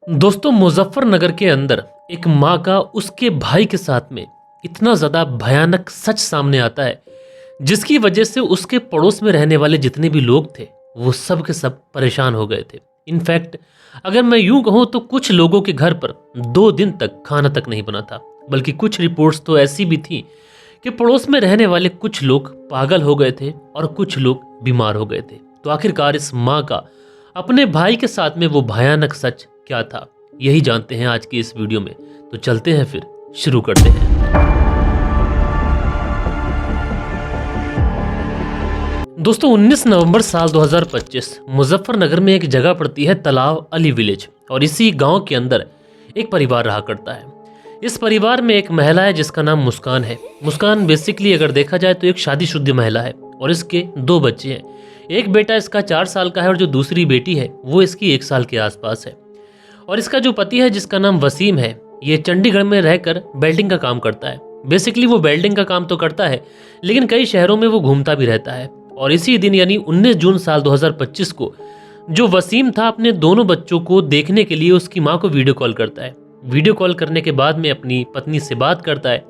दोस्तों, मुजफ्फरनगर के अंदर एक माँ का उसके भाई के साथ में इतना ज़्यादा भयानक सच सामने आता है जिसकी वजह से उसके पड़ोस में रहने वाले जितने भी लोग थे वो सब के सब परेशान हो गए थे। इनफैक्ट अगर मैं यूं कहूँ तो कुछ लोगों के घर पर 2 दिन तक खाना तक नहीं बना था। बल्कि कुछ रिपोर्ट्स तो ऐसी भी थी कि पड़ोस में रहने वाले कुछ लोग पागल हो गए थे और कुछ लोग बीमार हो गए थे। तो आखिरकार इस माँ का अपने भाई के साथ में वो भयानक सच क्या था, यही जानते हैं आज की इस वीडियो में। तो चलते हैं, फिर शुरू करते हैं। दोस्तों, 19 नवंबर साल 2025 मुजफ्फरनगर में एक जगह पड़ती है तालाब अली विलेज, और इसी गांव के अंदर एक परिवार रहा करता है। इस परिवार में एक महिला है जिसका नाम मुस्कान है। मुस्कान बेसिकली अगर देखा जाए तो एक शादीशुदा महिला है और इसके 2 बच्चे हैं। एक बेटा इसका 4 साल का है और जो दूसरी बेटी है वो इसकी 1 साल के आसपास है। और इसका जो पति है जिसका नाम वसीम है, ये चंडीगढ़ में रहकर वेल्डिंग का काम करता है। बेसिकली वो वेल्डिंग का काम तो करता है लेकिन कई शहरों में वो घूमता भी रहता है। और इसी दिन यानी 19 जून साल 2025 को जो वसीम था अपने दोनों बच्चों को देखने के लिए उसकी माँ को वीडियो कॉल करता है। वीडियो कॉल करने के बाद में अपनी पत्नी से बात करता है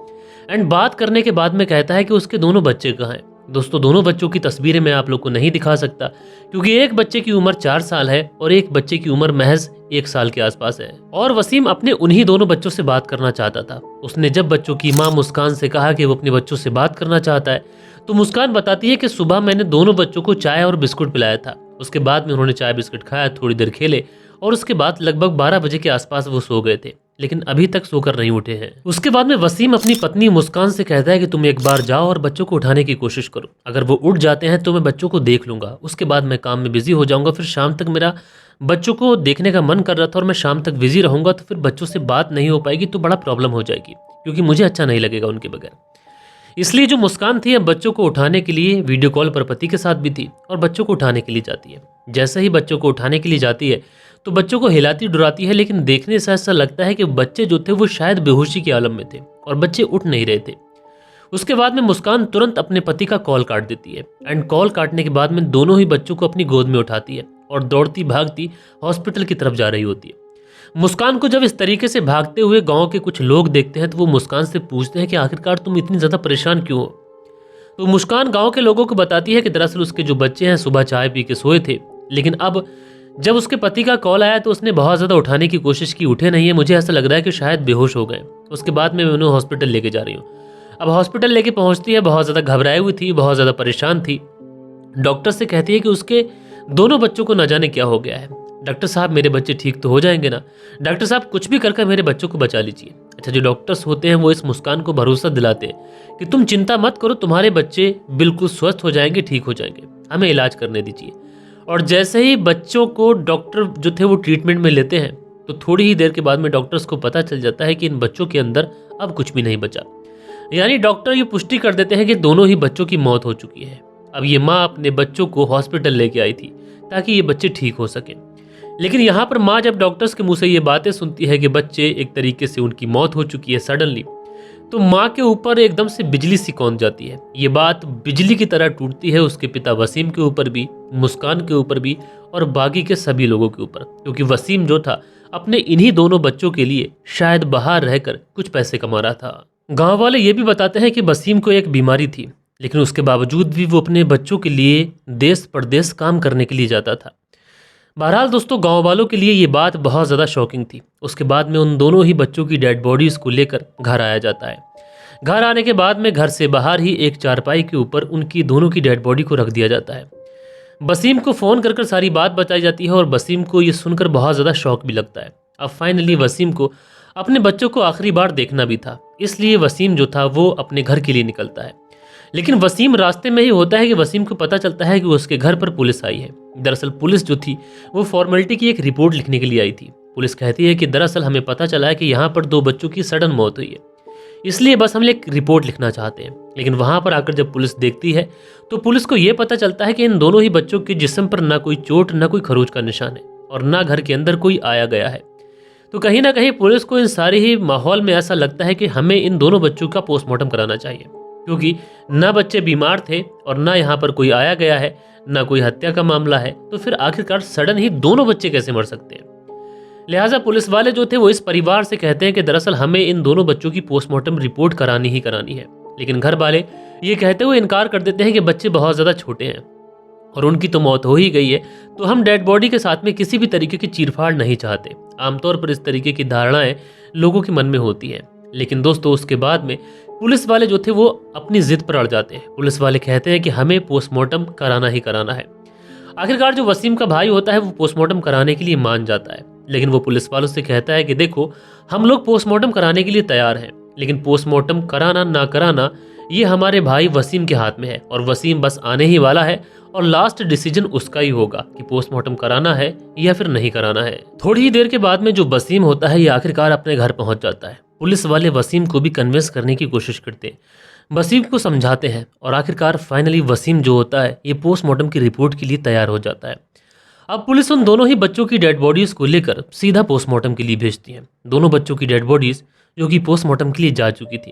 एंड बात करने के बाद में कहता है कि उसके दोनों बच्चे कहाँ हैं। दोस्तों, दोनों बच्चों की तस्वीरें मैं आप लोग को नहीं दिखा सकता क्योंकि एक बच्चे की उम्र 4 साल है और एक बच्चे की उम्र महज 1 साल के आसपास है। और वसीम अपने उन्हीं दोनों बच्चों से बात करना चाहता था। उसने जब बच्चों की माँ मुस्कान से कहा कि वो अपने बच्चों से बात करना चाहता है तो मुस्कान बताती है कि सुबह मैंने दोनों बच्चों को चाय और बिस्कुट पिलाया था। उसके बाद में उन्होंने चाय बिस्कुट खाया, थोड़ी देर खेले और उसके बाद लगभग 12 बजे के आसपास वो सो गए थे, लेकिन अभी तक सोकर नहीं उठे हैं। उसके बाद में वसीम अपनी पत्नी मुस्कान से कहता है कि तुम एक बार जाओ और बच्चों को उठाने की कोशिश करो। अगर वो उठ जाते हैं तो मैं बच्चों को देख लूंगा, उसके बाद मैं काम में बिजी हो जाऊंगा। फिर शाम तक मेरा बच्चों को देखने का मन कर रहा था और मैं शाम तक बिजी रहूंगा तो फिर बच्चों से बात नहीं हो पाएगी तो बड़ा प्रॉब्लम हो जाएगी क्योंकि मुझे अच्छा नहीं लगेगा उनके बगैर। इसलिए जो मुस्कान थी अब बच्चों को उठाने के लिए वीडियो कॉल पर पति के साथ भी थी और बच्चों को उठाने के लिए जाती है। जैसे ही बच्चों को उठाने के लिए जाती है तो बच्चों को हिलाती डुराती है, लेकिन देखने से ऐसा लगता है कि बच्चे जो थे वो शायद बेहोशी के आलम में थे और बच्चे उठ नहीं रहे थे। उसके बाद में मुस्कान तुरंत अपने पति का कॉल काट देती है एंड कॉल काटने के बाद में दोनों ही बच्चों को अपनी गोद में उठाती है और दौड़ती भागती हॉस्पिटल की तरफ जा रही होती है। मुस्कान को जब इस तरीके से भागते हुए गांव के कुछ लोग देखते हैं तो वो मुस्कान से पूछते हैं कि आखिरकार तुम इतनी ज़्यादा परेशान क्यों हो। तो मुस्कान गांव के लोगों को बताती है कि दरअसल उसके जो बच्चे हैं सुबह चाय पी के सोए थे, लेकिन अब जब उसके पति का कॉल आया तो उसने बहुत ज़्यादा उठाने की कोशिश की, उठे नहीं है। मुझे ऐसा लग रहा है कि शायद बेहोश हो गए। उसके बाद मैं उन्हें हॉस्पिटल लेके जा रही हूँ। अब हॉस्पिटल लेके पहुँचती है, बहुत ज़्यादा घबराई हुई थी, बहुत ज़्यादा परेशान थी। डॉक्टर से कहती है कि उसके दोनों बच्चों को न जाने क्या हो गया है। डॉक्टर साहब, मेरे बच्चे ठीक तो हो जाएंगे ना? डॉक्टर साहब, कुछ भी कर मेरे बच्चों को बचा लीजिए। अच्छा, जो डॉक्टर्स होते हैं वो इस मुस्कान को भरोसा दिलाते हैं कि तुम चिंता मत करो, तुम्हारे बच्चे बिल्कुल स्वस्थ हो जाएंगे, ठीक हो जाएंगे, हमें इलाज करने दीजिए। और जैसे ही बच्चों को डॉक्टर जो थे वो ट्रीटमेंट में लेते हैं तो थोड़ी ही देर के बाद में डॉक्टर्स को पता चल जाता है कि इन बच्चों के अंदर अब कुछ भी नहीं बचा। यानी डॉक्टर ये पुष्टि कर देते हैं कि दोनों ही बच्चों की मौत हो चुकी है। अब ये माँ अपने बच्चों को हॉस्पिटल लेके आई थी ताकि ये बच्चे ठीक हो सके, लेकिन यहाँ पर माँ जब डॉक्टर्स के मुंह से ये बातें सुनती है कि बच्चे एक तरीके से उनकी मौत हो चुकी है सडनली, तो माँ के ऊपर एकदम से बिजली सी कौंध जाती है। ये बात बिजली की तरह टूटती है उसके पिता वसीम के ऊपर भी, मुस्कान के ऊपर भी और बाकी के सभी लोगों के ऊपर, क्योंकि वसीम जो था अपने इन्हीं दोनों बच्चों के लिए शायद बाहर रहकर कुछ पैसे कमा रहा था। गाँव वाले ये भी बताते हैं कि वसीम को एक बीमारी थी, लेकिन उसके बावजूद भी वो अपने बच्चों के लिए देश परदेश काम करने के लिए जाता था। बहरहाल दोस्तों, गांव वालों के लिए ये बात बहुत ज़्यादा शॉकिंग थी। उसके बाद में उन दोनों ही बच्चों की डेड बॉडीज़ को लेकर घर आया जाता है। घर आने के बाद में घर से बाहर ही एक चारपाई के ऊपर उनकी दोनों की डेड बॉडी को रख दिया जाता है। वसीम को फ़ोन कर सारी बात बताई जाती है और वसीम को ये सुनकर बहुत ज़्यादा शौक भी लगता है। अब फाइनली वसीम को अपने बच्चों को आखिरी बार देखना भी था, इसलिए वसीम जो था वो अपने घर के लिए निकलता है। लेकिन वसीम रास्ते में ही होता है कि वसीम को पता चलता है कि उसके घर पर पुलिस आई है। दरअसल पुलिस जो थी वो फॉर्मेलिटी की एक रिपोर्ट लिखने के लिए आई थी। पुलिस कहती है कि दरअसल हमें पता चला है कि यहाँ पर 2 बच्चों की सडन मौत हुई है, इसलिए बस हम एक रिपोर्ट लिखना चाहते हैं। लेकिन वहाँ पर आकर जब पुलिस देखती है तो पुलिस को ये पता चलता है कि इन दोनों ही बच्चों के जिस्म पर ना कोई चोट, ना कोई खरोच का निशान है और ना घर के अंदर कोई आया गया है। तो कहीं ना कहीं पुलिस को इन सारे ही माहौल में ऐसा लगता है कि हमें इन दोनों बच्चों का पोस्टमार्टम कराना चाहिए, क्योंकि ना बच्चे बीमार थे और ना यहाँ पर कोई आया गया है, ना कोई हत्या का मामला है। तो फिर आखिरकार सडन ही दोनों बच्चे कैसे मर सकते हैं? लिहाजा पुलिस वाले जो थे वो इस परिवार से कहते हैं कि दरअसल हमें इन दोनों बच्चों की पोस्टमार्टम रिपोर्ट करानी ही करानी है। लेकिन घर वाले ये कहते हुए इनकार कर देते हैं कि बच्चे बहुत ज़्यादा छोटे हैं और उनकी तो मौत हो ही गई है, तो हम डेड बॉडी के साथ में किसी भी तरीके की चीरफाड़ नहीं चाहते। आमतौर पर इस तरीके की धारणाएं लोगों के मन में होती हैं। लेकिन दोस्तों उसके बाद में पुलिस वाले जो थे वो अपनी जिद पर अड़ जाते हैं। पुलिस वाले कहते हैं कि हमें पोस्टमार्टम कराना ही कराना है। आखिरकार जो वसीम का भाई होता है वो पोस्टमार्टम कराने के लिए मान जाता है, लेकिन वो पुलिस वालों से कहता है कि देखो हम लोग पोस्टमार्टम कराने के लिए तैयार हैं, लेकिन पोस्टमार्टम कराना ना कराना ये हमारे भाई वसीम के हाथ में है और वसीम बस आने ही वाला है और लास्ट डिसीजन उसका ही होगा कि पोस्टमार्टम कराना है या फिर नहीं कराना है। थोड़ी ही देर के बाद में जो वसीम होता है ये आखिरकार अपने घर पहुंच जाता है। पुलिस वाले वसीम को भी कन्विंस करने की कोशिश करते हैं, वसीम को समझाते हैं और आखिरकार फाइनली वसीम जो होता है ये पोस्टमार्टम की रिपोर्ट के लिए तैयार हो जाता है। अब पुलिस उन दोनों ही बच्चों की डेड बॉडीज को लेकर सीधा पोस्टमार्टम के लिए भेजती है। दोनों बच्चों की डेड बॉडीज जो कि पोस्टमार्टम के लिए जा चुकी थी,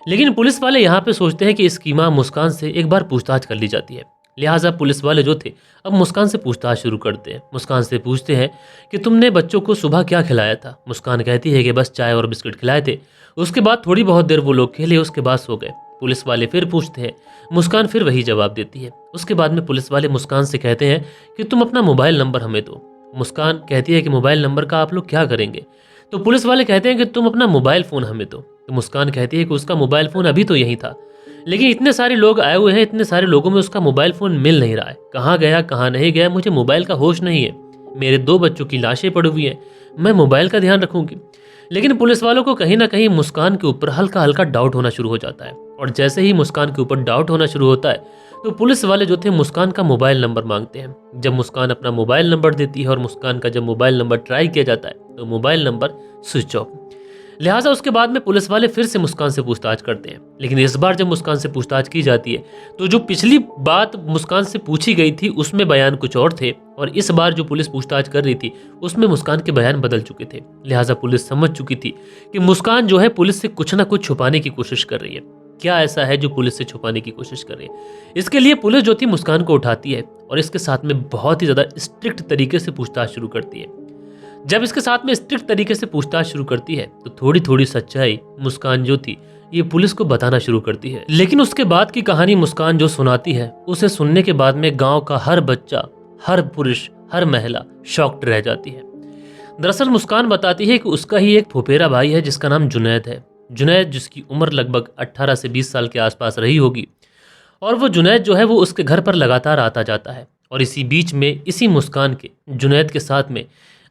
लेकिन पुलिस वाले यहाँ पे सोचते हैं कि इसकी मां मुस्कान से एक बार पूछताछ कर ली जाती है। लिहाजा पुलिस वाले जो थे अब मुस्कान से पूछताछ शुरू करते हैं। मुस्कान से पूछते हैं कि तुमने बच्चों को सुबह क्या खिलाया था। मुस्कान कहती है कि बस चाय और बिस्किट खिलाए थे, उसके बाद थोड़ी बहुत देर वो लोग खेले, उसके बाद सो गए। पुलिस वाले फिर पूछते हैं, मुस्कान फिर वही जवाब देती है। उसके बाद में पुलिस वाले मुस्कान से कहते हैं कि तुम अपना मोबाइल नंबर हमें दो। मुस्कान कहती है कि मोबाइल नंबर का आप लोग क्या करेंगे। तो पुलिस वाले कहते हैं कि तुम अपना मोबाइल फ़ोन हमें दो। तो मुस्कान कहती है कि उसका मोबाइल फ़ोन अभी तो यहीं था, लेकिन इतने सारे लोग आए हुए हैं, इतने सारे लोगों में उसका मोबाइल फ़ोन मिल नहीं रहा है। कहाँ गया कहाँ नहीं गया, मुझे मोबाइल का होश नहीं है। मेरे 2 बच्चों की लाशें पड़ी हुई हैं, मैं मोबाइल का ध्यान रखूंगी। लेकिन पुलिस वालों को कहीं ना कहीं मुस्कान के ऊपर हल्का हल्का डाउट होना शुरू हो जाता है और जैसे ही मुस्कान के ऊपर डाउट होना शुरू होता है तो पुलिस वाले जो थे मुस्कान का मोबाइल नंबर मांगते हैं। जब मुस्कान अपना मोबाइल नंबर देती है और मुस्कान का जब मोबाइल नंबर ट्राई किया जाता है तो मोबाइल नंबर स्विच ऑफ। लिहाजा उसके बाद में पुलिस वाले फिर से मुस्कान से पूछताछ करते हैं, लेकिन इस बार जब मुस्कान से पूछताछ की जाती है तो जो पिछली बात मुस्कान से पूछी गई थी उसमें बयान कुछ और थे और इस बार जो पुलिस पूछताछ कर रही थी उसमें मुस्कान के बयान बदल चुके थे। लिहाजा पुलिस समझ चुकी थी कि मुस्कान जो है पुलिस से कुछ ना कुछ छुपाने की कोशिश कर रही है। क्या ऐसा है जो पुलिस से छुपाने की कोशिश कर रही है? इसके लिए पुलिस जो थी मुस्कान को उठाती है और इसके साथ में बहुत ही ज़्यादा स्ट्रिक्ट तरीके से पूछताछ शुरू करती है। जब इसके साथ में स्ट्रिक्ट तरीके से पूछताछ शुरू करती है तो थोड़ी थोड़ी सच्चाई मुस्कान जो थी ये पुलिस को बताना शुरू करती है। लेकिन उसके बाद की कहानी मुस्कान जो सुनाती है उसे सुनने के बाद में गांव का हर बच्चा, हर पुरुष, हर महिला शॉक्ड रह जाती है। दरअसल मुस्कान बताती है कि उसका ही एक फुफेरा भाई है जिसका नाम जुनैद है। जुनैद जिसकी उम्र लगभग 18 से 20 साल के आसपास रही होगी और वो जुनैद जो है वो उसके घर पर लगातार आता जाता है और इसी बीच में इसी मुस्कान के जुनैद के साथ में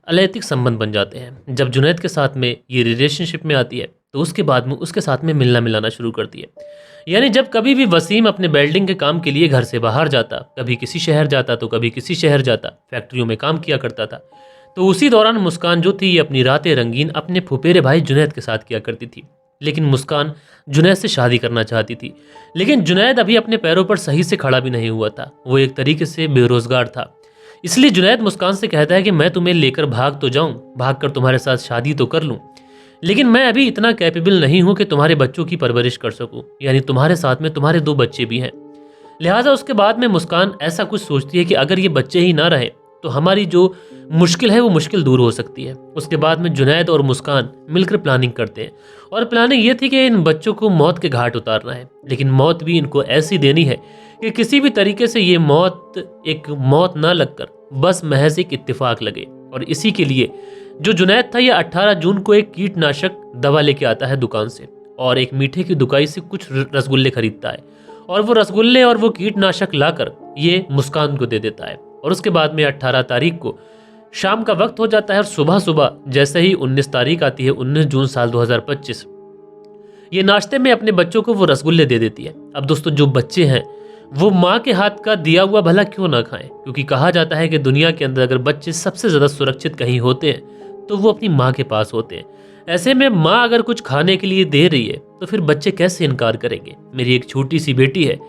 अनैतिक संबंध बन जाते हैं। जब जुनैद के साथ में ये रिलेशनशिप में आती है तो उसके बाद में उसके साथ में मिलना मिलाना शुरू करती है। यानी जब कभी भी वसीम अपने वेल्डिंग के काम के लिए घर से बाहर जाता, कभी किसी शहर जाता तो कभी किसी शहर जाता, फैक्ट्रियों में काम किया करता था, तो उसी दौरान मुस्कान जो थी ये अपनी रातें रंगीन अपने फुफेरे भाई जुनैद के साथ किया करती थी। लेकिन मुस्कान जुनैद से शादी करना चाहती थी, लेकिन जुनैद अभी अपने पैरों पर सही से खड़ा भी नहीं हुआ था, वो एक तरीके से बेरोजगार था। इसलिए जुनैद मुस्कान से कहता है कि मैं तुम्हें लेकर भाग तो जाऊं, भाग कर तुम्हारे साथ शादी तो कर लूं, लेकिन मैं अभी इतना कैपेबल नहीं हूं कि तुम्हारे बच्चों की परवरिश कर सकूं, यानी तुम्हारे साथ में तुम्हारे 2 बच्चे भी हैं। लिहाजा उसके बाद में मुस्कान ऐसा कुछ सोचती है कि अगर ये बच्चे ही ना रहे तो हमारी जो मुश्किल है वो मुश्किल दूर हो सकती है। उसके बाद में जुनैद और मुस्कान मिलकर प्लानिंग करते हैं और प्लानिंग ये थी कि इन बच्चों को मौत के घाट उतारना है, लेकिन मौत भी इनको ऐसी देनी है कि किसी भी तरीके से ये मौत एक मौत ना लगकर बस महज एक इत्तेफाक लगे। और इसी के लिए जो जुनैद था ये 18 जून को एक कीटनाशक दवा लेके आता है दुकान से और एक मीठे की दुकान से कुछ रसगुल्ले खरीदता है और वो रसगुल्ले और वो कीटनाशक लाकर ये मुस्कान को दे देता है। और उसके बाद में 18 तारीख को शाम का वक्त हो जाता है और सुबह सुबह जैसे ही 19 तारीख आती है, 19 जून साल 2025, ये नाश्ते में अपने बच्चों को वो रसगुल्ले दे देती है। अब दोस्तों जो बच्चे हैं वो माँ के हाथ का दिया हुआ भला क्यों ना खाएं, क्योंकि कहा जाता है कि दुनिया के अंदर अगर बच्चे सबसे ज़्यादा सुरक्षित कहीं होते हैं तो वो अपनी माँ के पास होते हैं। ऐसे में माँ अगर कुछ खाने के लिए दे रही है तो फिर बच्चे कैसे इनकार करेंगे। मेरी एक छोटी सी बेटी है,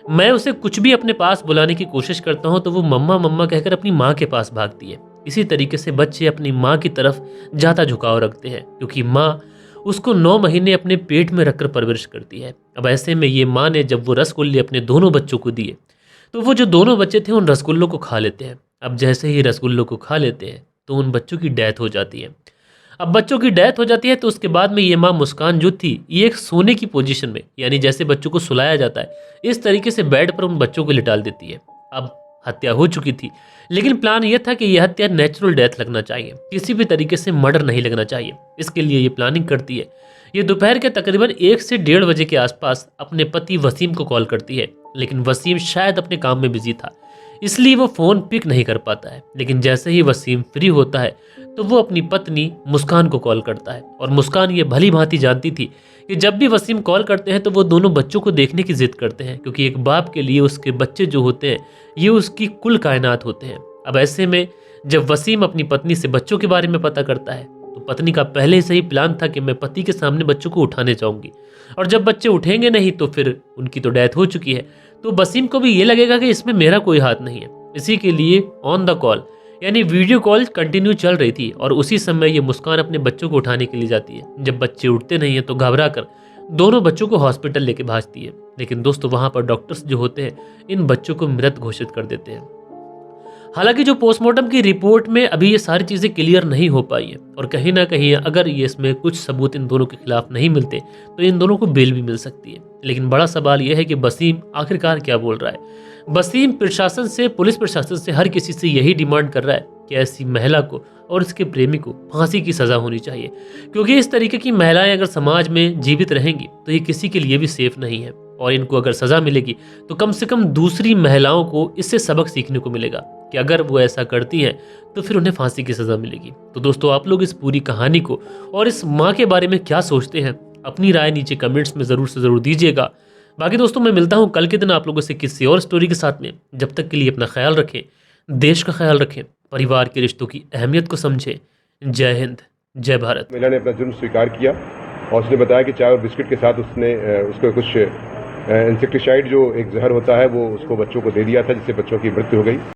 मैं उसे कुछ भी अपने पास बुलाने की कोशिश करता हूँ तो वो मम्मा मम्मा कहकर अपनी माँ के पास भागती है। इसी तरीके से बच्चे अपनी माँ की तरफ ज़्यादा झुकाव रखते हैं क्योंकि माँ उसको 9 महीने अपने पेट में रखकर परवरिश करती है। अब ऐसे में ये माँ ने जब वो रसगुल्ले अपने दोनों बच्चों को दिए तो वो जो दोनों बच्चे थे उन रसगुल्लों को खा लेते हैं। अब जैसे ही रसगुल्लों को खा लेते हैं तो उन बच्चों की डेथ हो जाती है। अब बच्चों की डेथ हो जाती है तो उसके बाद में ये माँ मुस्कान जो थी ये एक सोने की पोजीशन में, यानी जैसे बच्चों को सुलाया जाता है इस तरीके से बेड पर उन बच्चों को लिटाल देती है। अब हत्या हो चुकी थी, लेकिन प्लान यह था कि यह हत्या नेचुरल डेथ लगना चाहिए, किसी भी तरीके से मर्डर नहीं लगना चाहिए। इसके लिए ये प्लानिंग करती है। ये दोपहर के तकरीबन 1 से 1:30 बजे के आसपास अपने पति वसीम को कॉल करती है, लेकिन वसीम शायद अपने काम में बिजी था, इसलिए वो फ़ोन पिक नहीं कर पाता है। लेकिन जैसे ही वसीम फ्री होता है तो वो अपनी पत्नी मुस्कान को कॉल करता है, और मुस्कान ये भली भांति जानती थी कि जब भी वसीम कॉल करते हैं तो वो दोनों बच्चों को देखने की जिद करते हैं, क्योंकि एक बाप के लिए उसके बच्चे जो होते हैं ये उसकी कुल कायनात होते हैं। अब ऐसे में जब वसीम अपनी पत्नी से बच्चों के बारे में पता करता है तो पत्नी का पहले से ही प्लान था कि मैं पति के सामने बच्चों को उठाने जाऊंगी, और जब बच्चे उठेंगे नहीं तो फिर उनकी तो डेथ हो चुकी है, तो वसीम को भी ये लगेगा कि इसमें मेरा कोई हाथ नहीं है। इसी के लिए ऑन द कॉल यानी वीडियो कॉल कंटिन्यू चल रही थी, और उसी समय ये मुस्कान अपने बच्चों को उठाने के लिए जाती है। जब बच्चे उठते नहीं है तो घबरा कर दोनों बच्चों को हॉस्पिटल लेके भागती है, लेकिन दोस्तों वहां पर डॉक्टर्स जो होते हैं इन बच्चों को मृत घोषित कर देते हैं। हालांकि जो पोस्टमार्टम की रिपोर्ट में अभी ये सारी चीज़ें क्लियर नहीं हो पाई है, और कहीं ना कहीं अगर ये इसमें कुछ सबूत इन दोनों के खिलाफ नहीं मिलते तो इन दोनों को बेल भी मिल सकती है। लेकिन बड़ा सवाल यह है कि वसीम आखिरकार क्या बोल रहा है। वसीम प्रशासन से, पुलिस प्रशासन से, हर किसी से यही डिमांड कर रहा है कि ऐसी महिला को और इसके प्रेमी को फांसी की सज़ा होनी चाहिए, क्योंकि इस तरीके की महिलाएं अगर समाज में जीवित रहेंगी तो ये किसी के लिए भी सेफ नहीं है, और इनको अगर सज़ा मिलेगी तो कम से कम दूसरी महिलाओं को इससे सबक सीखने को मिलेगा कि अगर वो ऐसा करती हैं तो फिर उन्हें फांसी की सज़ा मिलेगी। तो दोस्तों आप लोग इस पूरी कहानी को और इस माँ के बारे में क्या सोचते हैं, अपनी राय नीचे कमेंट्स में ज़रूर से ज़रूर दीजिएगा। बाकी दोस्तों मैं मिलता हूँ कल के दिन आप लोगों से किसी और स्टोरी के साथ में। जब तक के लिए अपना ख्याल रखें, देश का ख्याल रखें, परिवार के रिश्तों की अहमियत को समझें। जय हिंद, जय भारत। महिला ने अपना जुर्म स्वीकार किया और उसने बताया कि चाय और बिस्किट के साथ उसने उसको कुछ इंसेक्टिसाइड जो एक जहर होता है वो उसको बच्चों को दे दिया था, जिससे बच्चों की मृत्यु हो गई।